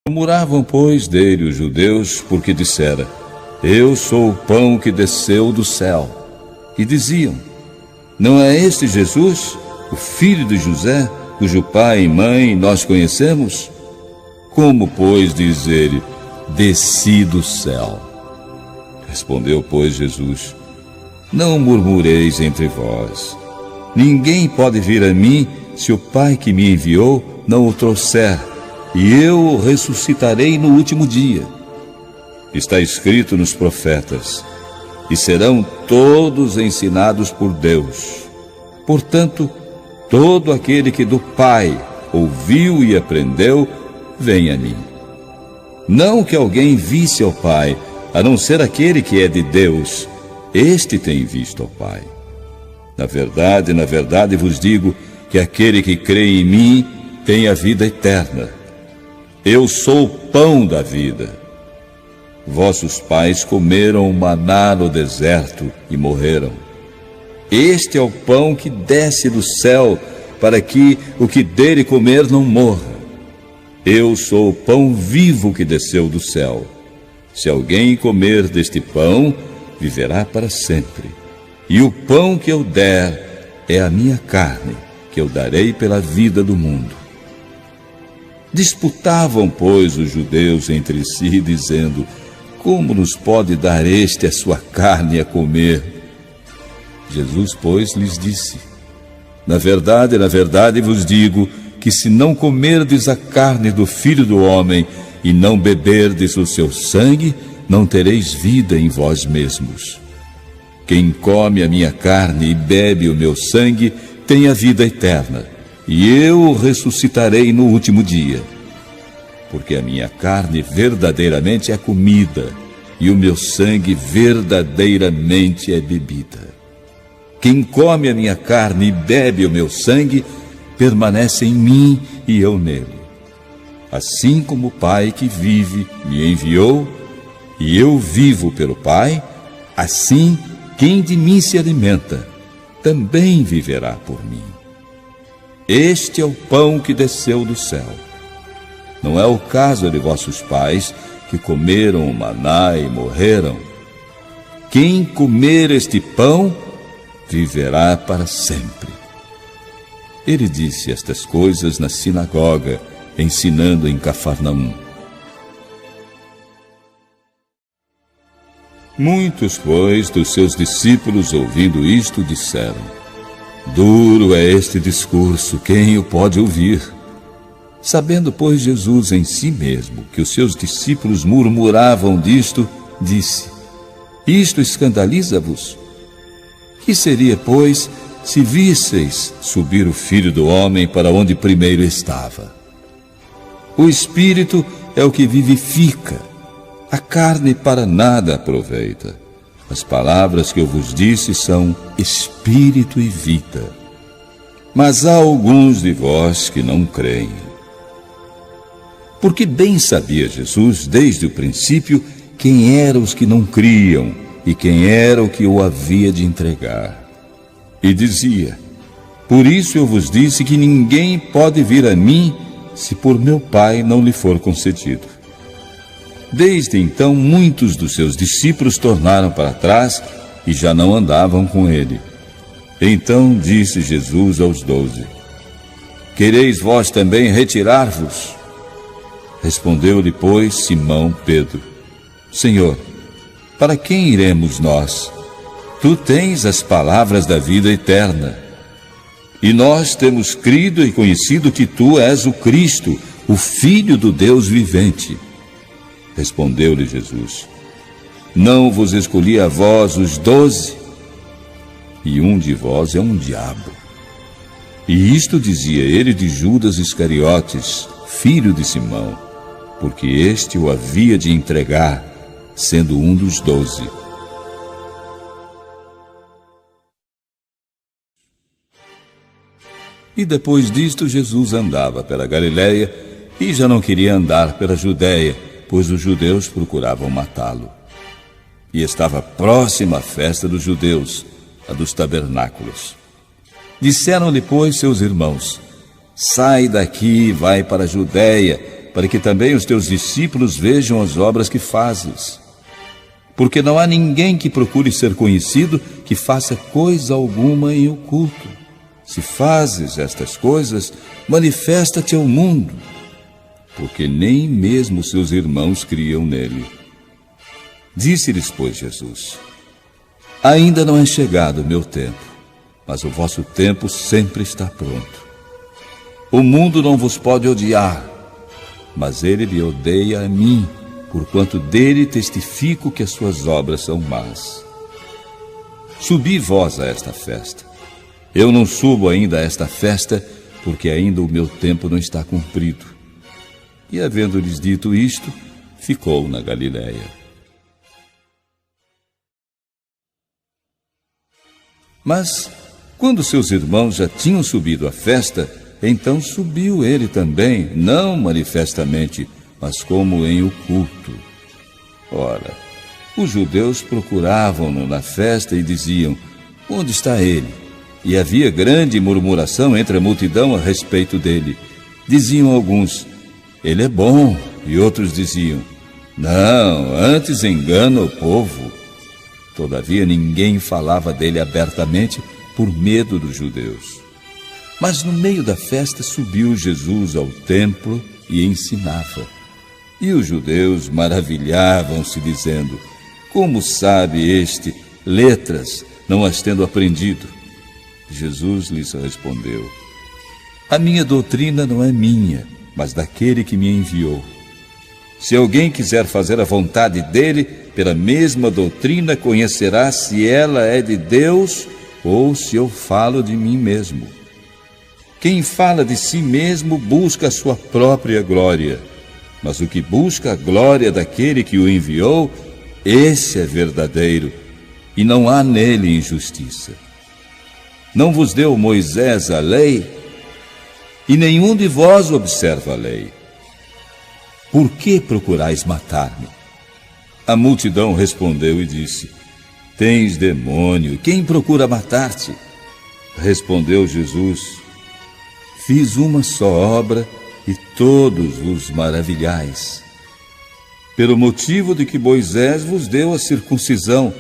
Murmuravam, pois, dele os judeus, porque dissera: Eu sou o pão que desceu do céu. E diziam: Não é este Jesus, o filho de José, cujo pai e mãe nós conhecemos? Como, pois, diz ele: Desci do céu? Respondeu, pois, Jesus: Não murmureis entre vós. Ninguém pode vir a mim se o Pai que me enviou não o trouxer, e eu o ressuscitarei no último dia. Está escrito nos profetas: E serão todos ensinados por Deus. Portanto, todo aquele que do Pai ouviu e aprendeu, vem a mim. Não que alguém visse ao Pai, a não ser aquele que é de Deus. Este tem visto ao Pai. Na verdade vos digo que aquele que crê em mim tem a vida eterna. Eu sou o pão da vida. Vossos pais comeram o maná no deserto e morreram. Este é o pão que desce do céu, para que o que dele comer não morra. Eu sou o pão vivo que desceu do céu. Se alguém comer deste pão, viverá para sempre. E o pão que eu der é a minha carne, que eu darei pela vida do mundo. Disputavam, pois, os judeus entre si, dizendo: Como nos pode dar este a sua carne a comer? Jesus, pois, lhes disse: Na verdade vos digo que se não comerdes a carne do Filho do Homem e não beberdes o seu sangue, não tereis vida em vós mesmos. Quem come a minha carne e bebe o meu sangue tem a vida eterna, e eu o ressuscitarei no último dia. Porque a minha carne verdadeiramente é comida, e o meu sangue verdadeiramente é bebida. Quem come a minha carne e bebe o meu sangue, permanece em mim e eu nele. Assim como o Pai que vive me enviou, e eu vivo pelo Pai, assim quem de mim se alimenta, também viverá por mim. Este é o pão que desceu do céu. Não é o caso de vossos pais, que comeram o maná e morreram. Quem comer este pão, viverá para sempre. Ele disse estas coisas na sinagoga, ensinando em Cafarnaum. Muitos, pois, dos seus discípulos, ouvindo isto, disseram: Duro é este discurso, quem o pode ouvir? Sabendo, pois, Jesus em si mesmo que os seus discípulos murmuravam disto, disse: Isto escandaliza-vos? Que seria, pois, se visseis subir o Filho do Homem para onde primeiro estava? O Espírito é o que vivifica, a carne para nada aproveita. As palavras que eu vos disse são Espírito e vida. Mas há alguns de vós que não creem. Porque bem sabia Jesus, desde o princípio, quem eram os que não criam e quem era o que o havia de entregar. E dizia: Por isso eu vos disse que ninguém pode vir a mim se por meu Pai não lhe for concedido. Desde então, muitos dos seus discípulos tornaram para trás e já não andavam com ele. Então disse Jesus aos 12: Quereis vós também retirar-vos? Respondeu-lhe, pois, Simão Pedro: Senhor, para quem iremos nós? Tu tens as palavras da vida eterna. E nós temos crido e conhecido que tu és o Cristo, o Filho do Deus vivente. Respondeu-lhe Jesus: Não vos escolhi a vós os 12? E um de vós é um diabo. E isto dizia ele de Judas Iscariotes, filho de Simão, porque este o havia de entregar, sendo um dos 12. E depois disto, Jesus andava pela Galiléia e já não queria andar pela Judéia, pois os judeus procuravam matá-lo. E estava próxima a festa dos judeus, a dos tabernáculos. Disseram-lhe, pois, seus irmãos: Sai daqui e vai para a Judéia, para que também os teus discípulos vejam as obras que fazes. Porque não há ninguém que procure ser conhecido que faça coisa alguma em oculto. Se fazes estas coisas, manifesta-te ao mundo, porque nem mesmo seus irmãos criam nele. Disse-lhes, pois, Jesus: ainda não é chegado o meu tempo, mas o vosso tempo sempre está pronto. O mundo não vos pode odiar, mas ele me odeia a mim, porquanto dele testifico que as suas obras são más. Subi vós a esta festa. Eu não subo ainda a esta festa, porque ainda o meu tempo não está cumprido. E havendo-lhes dito isto, ficou na Galiléia. Mas, quando seus irmãos já tinham subido à festa, então subiu ele também, não manifestamente, mas como em oculto. Ora, os judeus procuravam-no na festa e diziam: onde está ele? E havia grande murmuração entre a multidão a respeito dele. Diziam alguns: ele é bom, e outros diziam: não, antes engana o povo. Todavia ninguém falava dele abertamente por medo dos judeus. Mas no meio da festa subiu Jesus ao templo e ensinava. E os judeus maravilhavam-se, dizendo: como sabe este letras, não as tendo aprendido? Jesus lhes respondeu: a minha doutrina não é minha, mas daquele que me enviou. Se alguém quiser fazer a vontade dele, pela mesma doutrina conhecerá se ela é de Deus ou se eu falo de mim mesmo. Quem fala de si mesmo busca a sua própria glória, mas o que busca a glória daquele que o enviou, esse é verdadeiro, e não há nele injustiça. Não vos deu Moisés a lei, e nenhum de vós observa a lei. Por que procurais matar-me? A multidão respondeu e disse: tens demônio, quem procura matar-te? Respondeu Jesus: fiz uma só obra e todos vos maravilhais. Pelo motivo de que Moisés vos deu a circuncisão,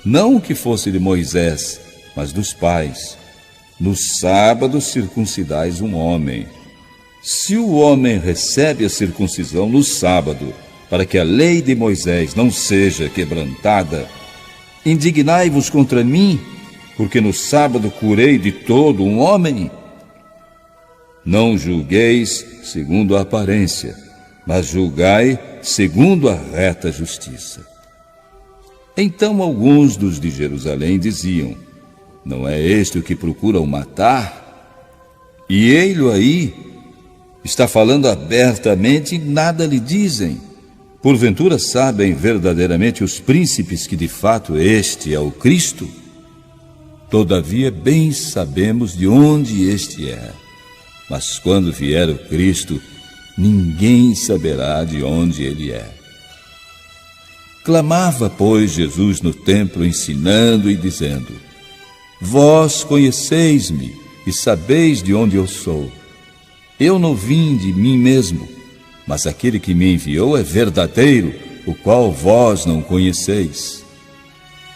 não o que fosse de Moisés, mas dos pais. No sábado circuncidais um homem. Se o homem recebe a circuncisão no sábado, para que a lei de Moisés não seja quebrantada, indignai-vos contra mim, porque no sábado curei de todo um homem? Não julgueis segundo a aparência, mas julgai segundo a reta justiça. Então alguns dos de Jerusalém diziam: não é este o que procuram matar? E ele aí está falando abertamente e nada lhe dizem. Porventura sabem verdadeiramente os príncipes que de fato este é o Cristo? Todavia bem sabemos de onde este é. Mas quando vier o Cristo, ninguém saberá de onde ele é. Clamava, pois, Jesus no templo, ensinando e dizendo: vós conheceis-me e sabeis de onde eu sou. Eu não vim de mim mesmo, mas aquele que me enviou é verdadeiro, o qual vós não conheceis.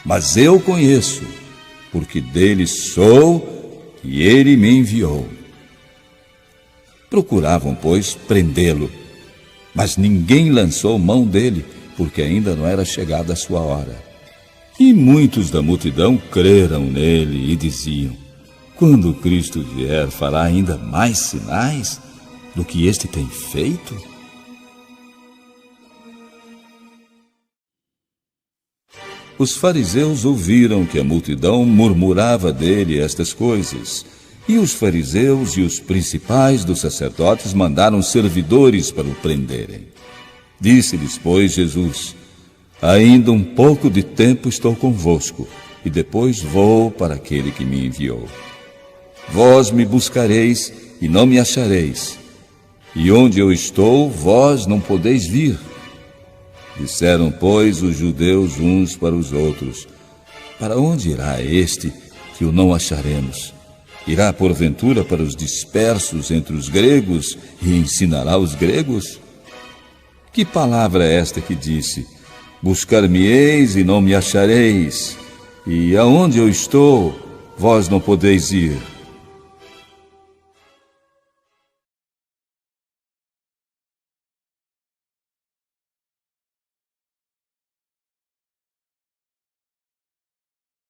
Mas eu conheço, porque dele sou e ele me enviou. Procuravam, pois, prendê-lo, mas ninguém lançou mão dele, porque ainda não era chegada a sua hora. E muitos da multidão creram nele e diziam: quando Cristo vier, fará ainda mais sinais do que este tem feito? Os fariseus ouviram que a multidão murmurava dele estas coisas, e os fariseus e os principais dos sacerdotes mandaram servidores para o prenderem. Disse-lhes, pois, Jesus: ainda um pouco de tempo estou convosco, e depois vou para aquele que me enviou. Vós me buscareis e não me achareis, e onde eu estou, vós não podeis vir. Disseram, pois, os judeus uns para os outros: para onde irá este que o não acharemos? Irá, porventura, para os dispersos entre os gregos e ensinará os gregos? Que palavra é esta que disse: buscar-me-eis e não me achareis, e aonde eu estou, vós não podeis ir?